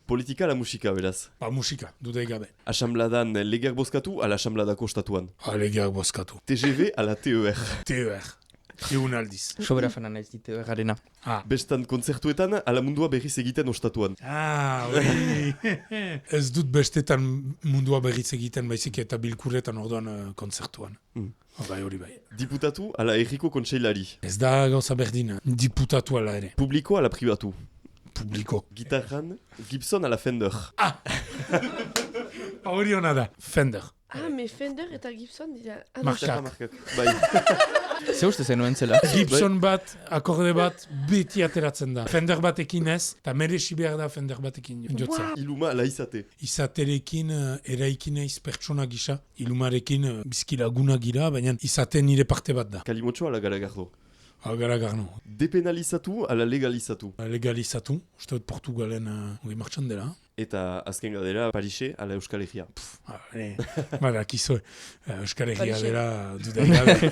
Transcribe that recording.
Politika ala musika, beraz? Musika, dudai gabe. Asanbladan legeak bozkatu ala asanbladako estatuan? Legeak bozkatu. TGV ala TER? TER. Egun aldiz. Sobera fana naiz dit garena. Bestan kontzertuetan ala mundua berriz egiten ostatuan? Oi. Ez dut bestetan mundua berriz egiten baizik eta bilkurretan orduan kontzertuan. Bai, hori bai. Diputatu ala erriko kontseilari? Ez da gauza berdina. Diputatu ala ere. Publiko ala pribatu? Publiko. Gitarran, Gibson ala Fender? Hori hona da. Fender. Me Fender eta Gibson dira... Markak. Bai. Ze uste zenuen zela? Gibson bat, akorde bat, beti ateratzen da. Fender batekin ez, eta merezi behar da Fender batekin jotzen. Iluma ala izate? Izaterekin eraikin eiz pertsona gisa. Ilumarekin bizkilaguna gira, baina izate nire parte bat da. Kalimotxo ala Garagardo? Garagarno. Depenalizatu ala legalizatu? Legalizatu, uste dut Portugalen hori martxan dela. Eta azken gadera, Parise ala Euskal Herria? Bada, kizo, Euskal Herria dela dudai gabe.